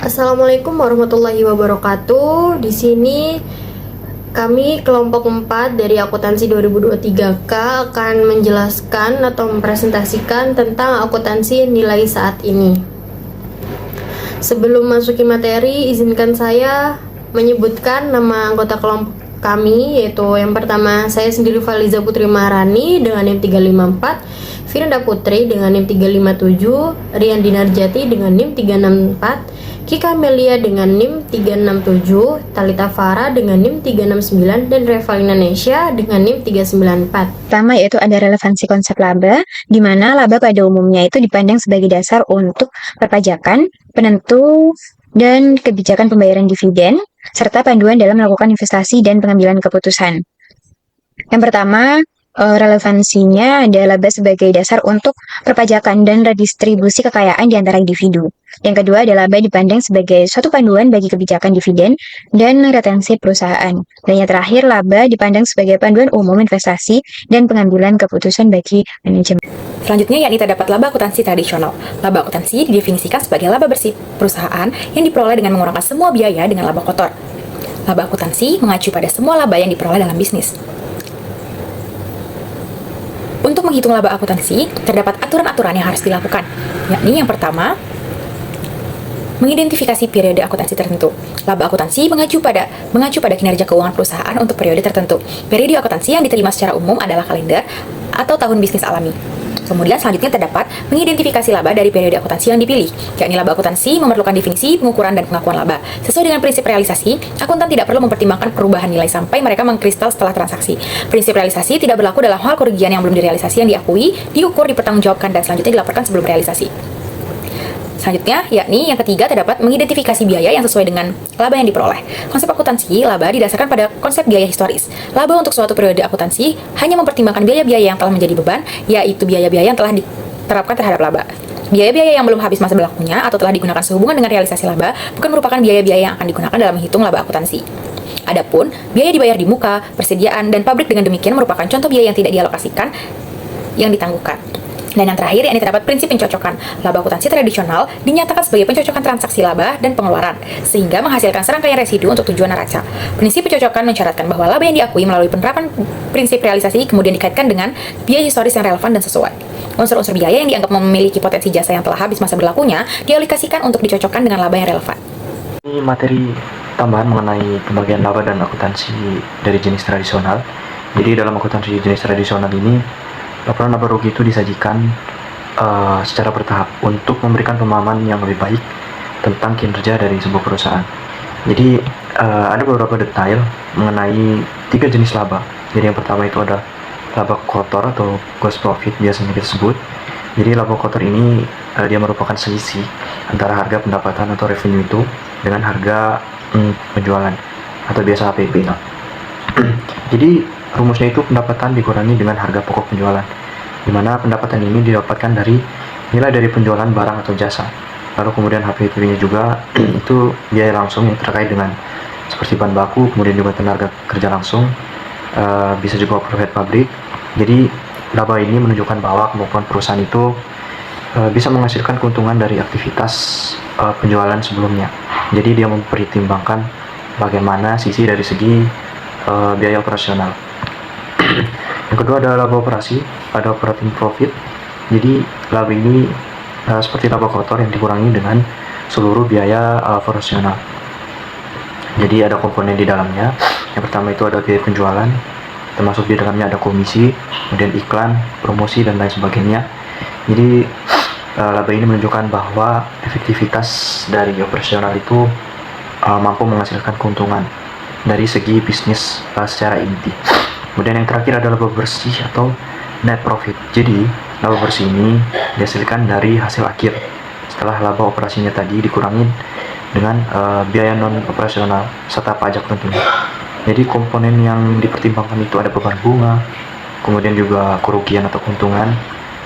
Assalamualaikum warahmatullahi wabarakatuh. Di sini kami kelompok 4 dari akuntansi 2023K akan menjelaskan atau mempresentasikan tentang akuntansi nilai saat ini. Sebelum masuki materi, izinkan saya menyebutkan nama anggota kelompok kami, yaitu yang pertama saya sendiri Faliza Putri Maharani dengan NIM 354, Firda Putri dengan NIM 357, Rian Dinarjati dengan NIM 364, Kika Melia dengan NIM 367, Talita Farah dengan NIM 369, dan Revalina Nesya dengan NIM 394. Pertama yaitu ada relevansi konsep laba, di mana laba pada umumnya itu dipandang sebagai dasar untuk perpajakan, penentu, dan kebijakan pembayaran dividen, serta panduan dalam melakukan investasi dan pengambilan keputusan. Yang pertama, relevansinya ada laba sebagai dasar untuk perpajakan dan redistribusi kekayaan di antara individu. Yang kedua adalah laba dipandang sebagai suatu panduan bagi kebijakan dividen dan retensi perusahaan. Dan yang terakhir, laba dipandang sebagai panduan umum investasi dan pengambilan keputusan bagi manajemen. Selanjutnya yakni terdapat laba akuntansi tradisional. Laba akuntansi didefinisikan sebagai laba bersih perusahaan yang diperoleh dengan mengurangkan semua biaya dengan laba kotor. Laba akuntansi mengacu pada semua laba yang diperoleh dalam bisnis. Untuk menghitung laba akuntansi, terdapat aturan-aturan yang harus dilakukan, yakni yang pertama, mengidentifikasi periode akuntansi tertentu. Laba akuntansi mengacu pada kinerja keuangan perusahaan untuk periode tertentu. Periode akuntansi yang diterima secara umum adalah kalender atau tahun bisnis alami. Kemudian selanjutnya terdapat mengidentifikasi laba dari periode akuntansi yang dipilih, yakni laba akuntansi memerlukan definisi, pengukuran, dan pengakuan laba. Sesuai dengan prinsip realisasi, akuntan tidak perlu mempertimbangkan perubahan nilai sampai mereka mengkristal setelah transaksi. Prinsip realisasi tidak berlaku dalam hal kerugian yang belum direalisasi yang diakui, diukur, dipertanggungjawabkan, dan selanjutnya dilaporkan sebelum realisasi. Selanjutnya, yakni yang ketiga terdapat mengidentifikasi biaya yang sesuai dengan laba yang diperoleh. Konsep akuntansi laba didasarkan pada konsep biaya historis. Laba untuk suatu periode akuntansi hanya mempertimbangkan biaya-biaya yang telah menjadi beban, yaitu biaya-biaya yang telah diterapkan terhadap laba. Biaya-biaya yang belum habis masa berlakunya atau telah digunakan sehubungan dengan realisasi laba bukan merupakan biaya-biaya yang akan digunakan dalam menghitung laba akuntansi. Adapun biaya dibayar di muka, persediaan, dan pabrik dengan demikian merupakan contoh biaya yang tidak dialokasikan yang ditangguhkan. Dan yang terakhir, yakni terdapat prinsip pencocokan. Laba akuntansi tradisional dinyatakan sebagai pencocokan transaksi laba dan pengeluaran, sehingga menghasilkan serangkaian residu untuk tujuan neraca. Prinsip pencocokan mensyaratkan bahwa laba yang diakui melalui penerapan prinsip realisasi kemudian dikaitkan dengan biaya historis yang relevan dan sesuai. Unsur-unsur biaya yang dianggap memiliki potensi jasa yang telah habis masa berlakunya diaplikasikan untuk dicocokkan dengan laba yang relevan. Ini materi tambahan mengenai pembagian laba dan akuntansi dari jenis tradisional. Jadi dalam akuntansi jenis tradisional ini, laporan laba rugi itu disajikan secara bertahap untuk memberikan pemahaman yang lebih baik tentang kinerja dari sebuah perusahaan. Jadi ada beberapa detail mengenai 3 jenis laba. Jadi yang pertama itu ada laba kotor atau gross profit biasanya kita sebut. Jadi laba kotor ini dia merupakan selisih antara harga pendapatan atau revenue itu dengan harga penjualan atau biasa HPP. Jadi rumusnya itu pendapatan dikurangi dengan harga pokok penjualan, di mana pendapatan ini didapatkan dari nilai dari penjualan barang atau jasa. Lalu kemudian HPP-nya juga itu biaya langsung yang terkait dengan seperti bahan baku, kemudian juga tenaga kerja langsung, bisa juga overhead pabrik. Jadi laba ini menunjukkan bahwa kemampuan perusahaan itu bisa menghasilkan keuntungan dari aktivitas penjualan sebelumnya. Jadi dia mempertimbangkan bagaimana sisi dari segi biaya operasional. Yang kedua adalah laba operasi, ada operating profit. Jadi laba ini seperti laba kotor yang dikurangi dengan seluruh biaya operasional. Jadi ada komponen di dalamnya. Yang pertama itu ada biaya penjualan, termasuk di dalamnya ada komisi, kemudian iklan, promosi, dan lain sebagainya. Jadi laba ini menunjukkan bahwa efektivitas dari operasional itu mampu menghasilkan keuntungan dari segi bisnis secara inti. Kemudian yang terakhir adalah laba bersih atau net profit. Jadi laba bersih ini dihasilkan dari hasil akhir setelah laba operasinya tadi dikurangi dengan biaya non operasional serta pajak tentunya. Jadi komponen yang dipertimbangkan itu ada beban bunga, kemudian juga kerugian atau keuntungan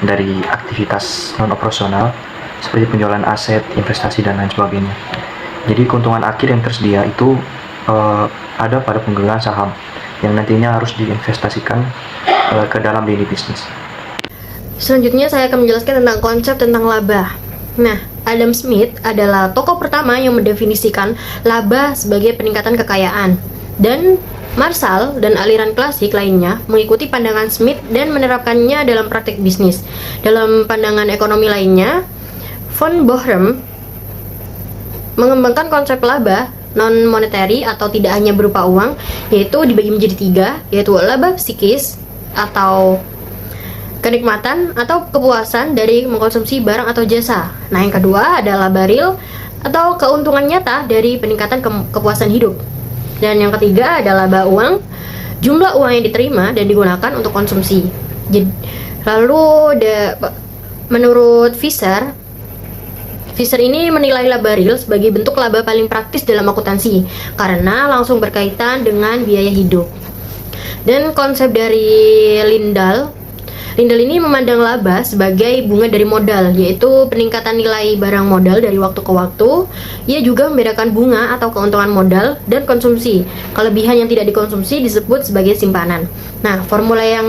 dari aktivitas non operasional seperti penjualan aset, investasi, dan lain sebagainya. Jadi keuntungan akhir yang tersedia itu ada pada penggeledahan saham yang nantinya harus diinvestasikan ke dalam lini bisnis. Selanjutnya saya akan menjelaskan tentang konsep tentang laba. Nah, Adam Smith adalah tokoh pertama yang mendefinisikan laba sebagai peningkatan kekayaan. Dan Marshall dan aliran klasik lainnya mengikuti pandangan Smith dan menerapkannya dalam praktik bisnis. Dalam pandangan ekonomi lainnya, von Boehm mengembangkan konsep laba non-monetary atau tidak hanya berupa uang, yaitu dibagi menjadi 3, yaitu laba psikis atau kenikmatan atau kepuasan dari mengkonsumsi barang atau jasa. Nah, yang kedua ada laba real atau keuntungan nyata dari peningkatan kepuasan hidup. Dan yang ketiga ada laba uang, jumlah uang yang diterima dan digunakan untuk konsumsi. Lalu menurut Fisher ini menilai laba real sebagai bentuk laba paling praktis dalam akuntansi karena langsung berkaitan dengan biaya hidup. Dan konsep dari Lindahl ini memandang laba sebagai bunga dari modal, yaitu peningkatan nilai barang modal dari waktu ke waktu. Ia juga membedakan bunga atau keuntungan modal dan konsumsi. Kelebihan yang tidak dikonsumsi disebut sebagai simpanan. Nah, formula yang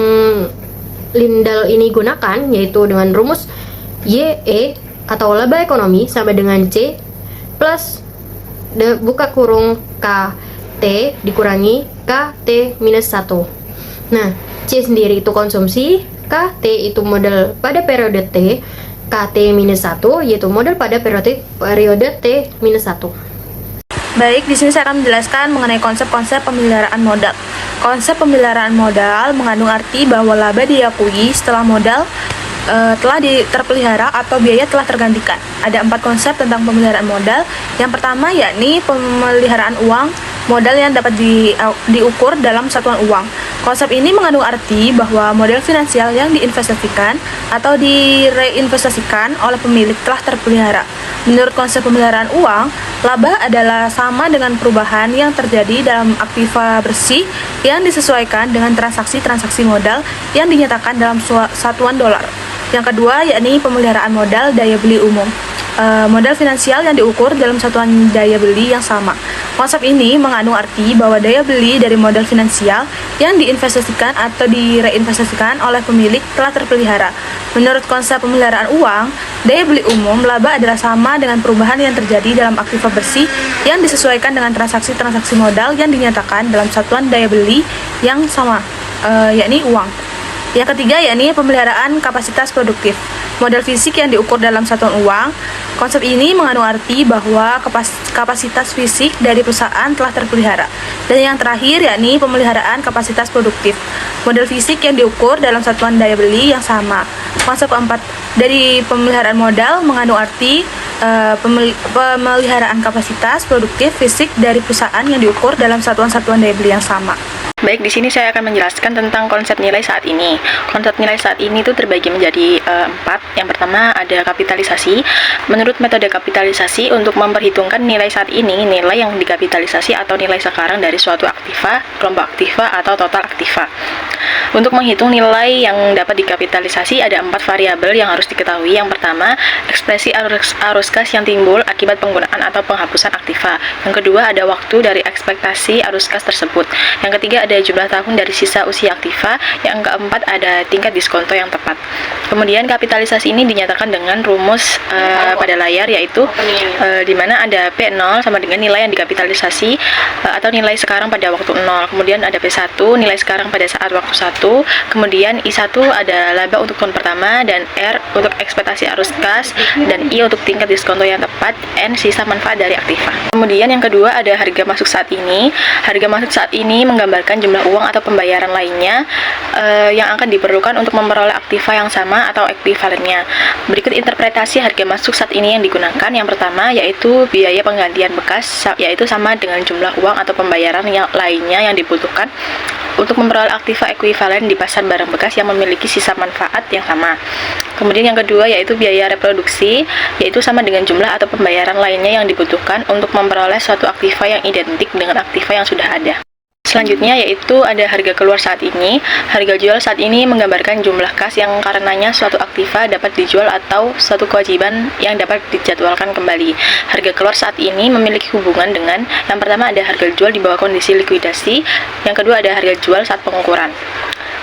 Lindahl ini gunakan yaitu dengan rumus YE atau laba ekonomi sama dengan C plus buka kurung KT dikurangi KT minus 1. Nah, C sendiri itu konsumsi, KT itu modal pada periode T, KT-1 yaitu modal pada periode T-1. Baik, di sini saya akan menjelaskan mengenai konsep-konsep pemeliharaan modal. Konsep pemeliharaan modal mengandung arti bahwa laba diakui setelah modal telah terpelihara atau biaya telah tergantikan. Ada 4 konsep tentang pemeliharaan modal. Yang pertama yakni pemeliharaan uang, modal yang dapat diukur dalam satuan uang. Konsep ini mengandung arti bahwa modal finansial yang diinvestasikan atau direinvestasikan oleh pemilik telah terpelihara. Menurut konsep pemeliharaan uang, laba adalah sama dengan perubahan yang terjadi dalam aktiva bersih yang disesuaikan dengan transaksi-transaksi modal yang dinyatakan dalam satuan dolar. Yang kedua yakni pemeliharaan modal daya beli umum. Modal finansial yang diukur dalam satuan daya beli yang sama. Konsep ini mengandung arti bahwa daya beli dari modal finansial yang diinvestasikan atau direinvestasikan oleh pemilik telah terpelihara. Menurut konsep pemeliharaan uang, daya beli umum laba adalah sama dengan perubahan yang terjadi dalam aktiva bersih yang disesuaikan dengan transaksi-transaksi modal yang dinyatakan dalam satuan daya beli yang sama, yakni uang. Yang ketiga yakni pemeliharaan kapasitas produktif. Modal fisik yang diukur dalam satuan uang. Konsep ini mengandung arti bahwa kapasitas fisik dari perusahaan telah terpelihara. Dan yang terakhir yakni pemeliharaan kapasitas produktif. Modal fisik yang diukur dalam satuan daya beli yang sama. Konsep keempat dari pemeliharaan modal mengandung arti pemeliharaan kapasitas produktif fisik dari perusahaan yang diukur dalam satuan-satuan daya beli yang sama. Baik, di sini saya akan menjelaskan tentang konsep nilai saat ini. Konsep nilai saat ini itu terbagi menjadi 4. Yang pertama ada kapitalisasi. Menurut metode kapitalisasi, untuk memperhitungkan nilai saat ini, nilai yang dikapitalisasi atau nilai sekarang dari suatu aktiva, kelompok aktiva atau total aktiva. Untuk menghitung nilai yang dapat dikapitalisasi ada 4 variabel yang harus diketahui. Yang pertama, ekspresi arus kas yang timbul akibat penggunaan atau penghapusan aktiva. Yang kedua ada waktu dari ekspektasi arus kas tersebut. Yang ketiga ada jumlah tahun dari sisa usia aktiva. Yang keempat ada tingkat diskonto yang tepat. Kemudian kapitalisasi ini dinyatakan dengan rumus pada layar, yaitu di mana ada P0 sama dengan nilai yang dikapitalisasi atau nilai sekarang pada waktu 0. Kemudian ada P1 nilai sekarang pada saat waktu 1. Kemudian I1 ada laba untuk tahun pertama, dan R untuk ekspektasi arus kas, dan I untuk tingkat diskonto yang tepat, N sisa manfaat dari aktiva. Kemudian yang kedua ada harga masuk saat ini. Harga masuk saat ini menggambarkan jumlah uang atau pembayaran lainnya yang akan diperlukan untuk memperoleh aktiva yang sama atau ekuivalennya. Berikut interpretasi harga masuk saat ini yang digunakan. Yang pertama yaitu biaya penggantian bekas, yaitu sama dengan jumlah uang atau pembayaran yang lainnya yang dibutuhkan untuk memperoleh aktiva ekuivalen di pasar barang bekas yang memiliki sisa manfaat yang sama. Kemudian yang kedua yaitu biaya reproduksi, yaitu sama dengan jumlah atau pembayaran lainnya yang dibutuhkan untuk memperoleh suatu aktiva yang identik dengan aktiva yang sudah ada. Selanjutnya yaitu ada harga keluar saat ini. Harga jual saat ini menggambarkan jumlah kas yang karenanya suatu aktiva dapat dijual atau suatu kewajiban yang dapat dijadwalkan kembali. Harga keluar saat ini memiliki hubungan dengan yang pertama ada harga jual di bawah kondisi likuidasi, yang kedua ada harga jual saat pengukuran.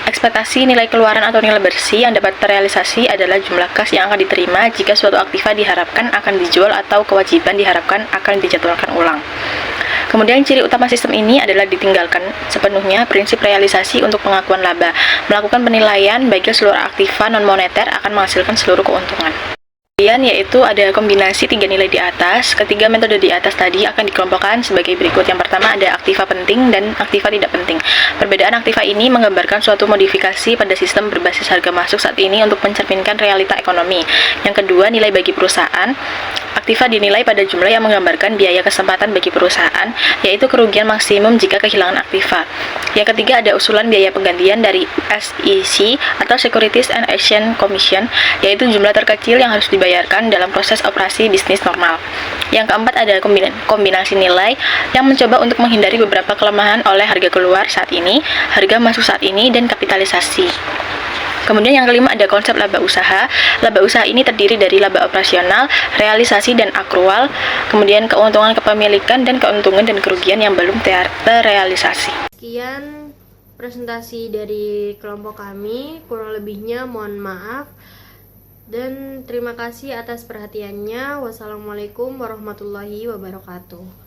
Ekspektasi nilai keluaran atau nilai bersih yang dapat terrealisasi adalah jumlah kas yang akan diterima jika suatu aktiva diharapkan akan dijual atau kewajiban diharapkan akan dijadwalkan ulang. Kemudian ciri utama sistem ini adalah ditinggalkan sepenuhnya prinsip realisasi untuk pengakuan laba. Melakukan penilaian bagi seluruh aktiva non-moneter akan menghasilkan seluruh keuntungan. Kemudian yaitu ada kombinasi 3 nilai di atas. Ketiga metode di atas tadi akan dikelompokkan sebagai berikut. Yang pertama ada aktiva penting dan aktiva tidak penting. Perbedaan aktiva ini menggambarkan suatu modifikasi pada sistem berbasis harga masuk saat ini untuk mencerminkan realita ekonomi. Yang kedua, nilai bagi perusahaan. Aktiva dinilai pada jumlah yang menggambarkan biaya kesempatan bagi perusahaan, yaitu kerugian maksimum jika kehilangan aktiva. Yang ketiga ada usulan biaya penggantian dari SEC atau Securities and Exchange Commission, yaitu jumlah terkecil yang harus dibayarkan dalam proses operasi bisnis normal. Yang keempat ada kombinasi nilai yang mencoba untuk menghindari beberapa kelemahan oleh harga keluar saat ini, harga masuk saat ini, dan kapitalisasi. Kemudian yang kelima ada konsep laba usaha. Laba usaha ini terdiri dari laba operasional, realisasi dan akrual, kemudian keuntungan kepemilikan dan keuntungan dan kerugian yang belum terrealisasi. Sekian presentasi dari kelompok kami, kurang lebihnya mohon maaf dan terima kasih atas perhatiannya. Wassalamualaikum warahmatullahi wabarakatuh.